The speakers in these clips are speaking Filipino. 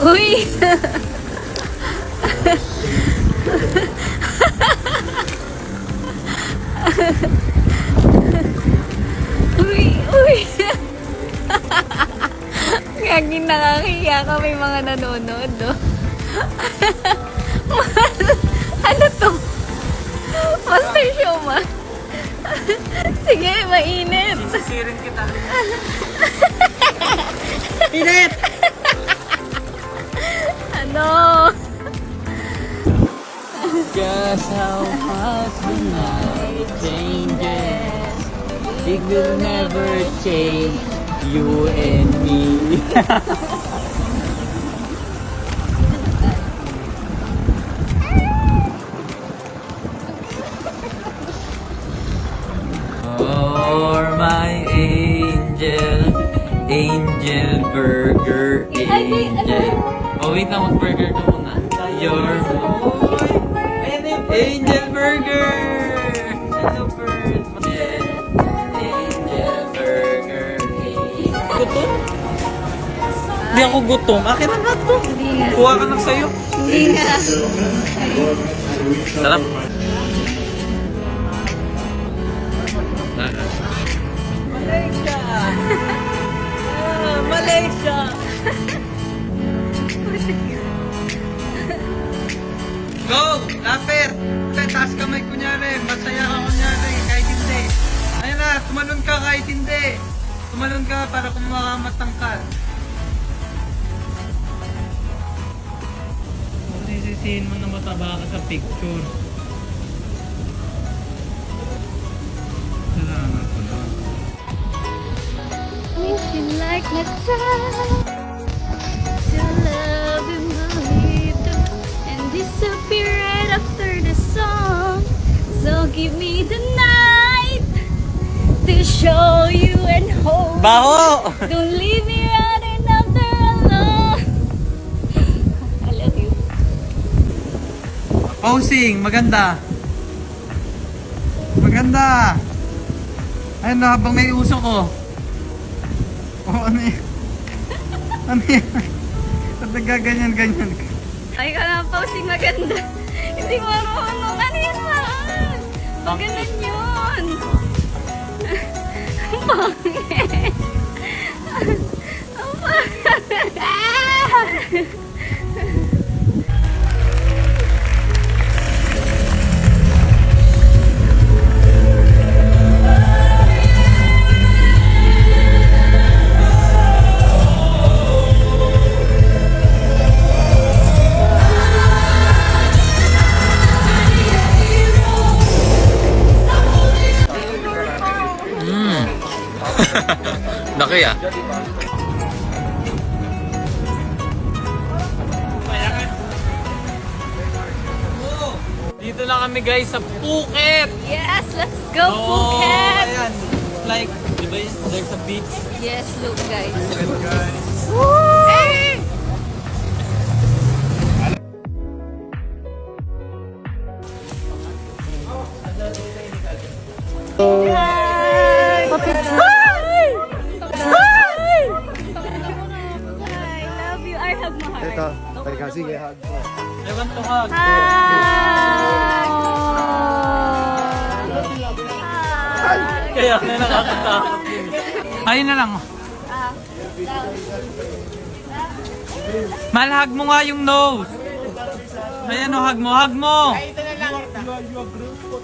Uy! Uy! Uy! Kaging nakakahiya ka, may mga nanonood, no? Ano to? Master Showman? Sige, mainit. Sisirin kita. Init! Ano? Just how fast the night changes. It will never change you and me. Oh, my angel, angel burger, angel. Oh, wait na, mag-burger ka muna. Your angel burger! Hello, birds. Angel burger. Gutom? Hindi ako gutom. Akin na nga to. Kuha ka ng sayo. Hindi nga. Sarap. Malaysia! Malaysia! Go! Lapir! Taas kamay kunyari. Masaya ka kunyari. Kahit hindi. Ayun na, tumalon ka kahit hindi. Tumalon ka para kung makamatangkal. Sisisihin mo na mataba ka sa picture. Salamat po doon. Wishing like a child to love and believe them and disappear right after the song. So give me the night to show you and hold. Baho! Don't leave me running after alone. I love you. Posing, maganda. Maganda. Ayun na, habang may uso ko. Oh, ano yan? Ano yan? Ba't nagaganyan-ganyan ka? Ay, ka na posing maganda. Hindi mo marunong. Ano yan man? Pagalan yun. Ang pangit. Ang pangit. Laki ah. Dito na kami guys sa Phuket! Yes, let's go Phuket! Ayan. Like, di ba there's a beach? Yes, look guys. Guys. Woo! Hey! Hi! Hi! Hi! I love you. I hug my heart. Ito, teka, sige, hug. I want to hug. Hi! Kaya na nakakatakot yun. Ayun na lang. Mahal, hug mo nga yung nose. Ayan o, hug mo, hug mo.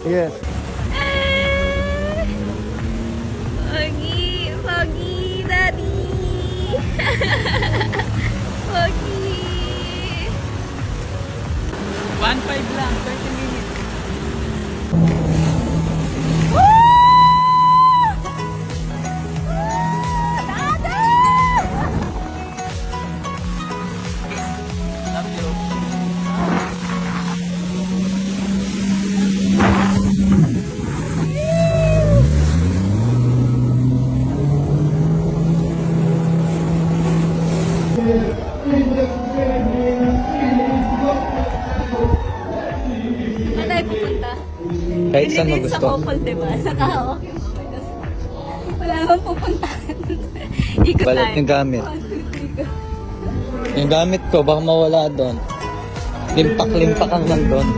Yes. Pogi, Pogi, Daddy. Pogi. 1.5 lang, 30 minutes. Love you. Saan tayo pupunta? Kahit saan mo Hindi din sa gusto. Bocol, diba? Sa tao. Wala naman pupuntahan? Ikot Balat tayo. yung gamit. 1, 2, 3, go. Yung gamit ko, baka mawala doon. Limpak-limpak ang nandun.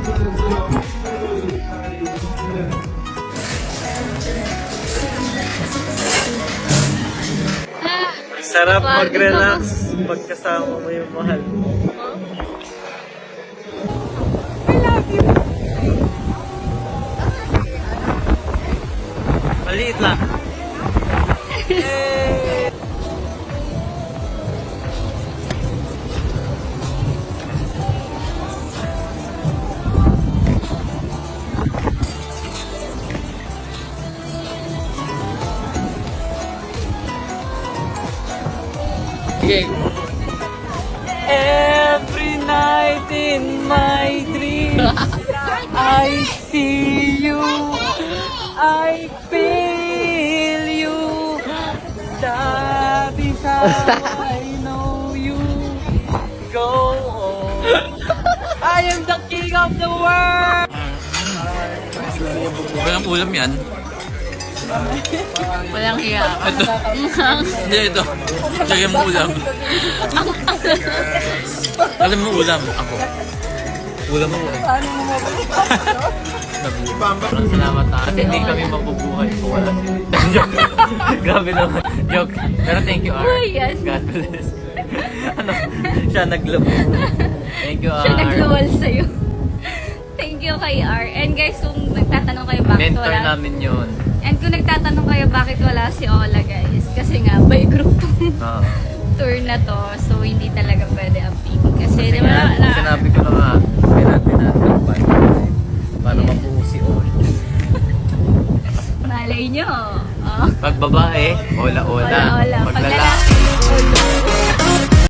Ah, Sarap Pagod mag-relax pag kasama mo yung mahal mo. Maliit lang. Okay. Every night in my dreams, I see you, I feel you. That is how I know you. Go on. I am the king of the world. Walang ulam yan. walang hiya. Ito. Hindi, ito. Lagyan mo ulam. Lagyan mo ulam. Ako. Ulam mo. Maraming salamat na. Kasi hindi kami mabubuhay kung wala sila. Joke. Grabe naman. Joke. Pero thank you, R. Uy, yan. God bless. Ano? Siya naglabo. Thank you, R. Siya nagluwal sa'yo. Thank you kay R. And guys, kung nagtatanong kayo bakit Mentor wala... namin yun. And kung nagtatanong kayo bakit wala si Ola guys, kasi nga by group Ah. tour na to, so hindi talaga pwede ang pick. Kasi di Kasi ba nga, sinabi ko na nga, kailangan natin para mabuo si Ol. malay nyo. Oh. Pag babae, ola-ola. Ola-ola. Pag Pag lalaki,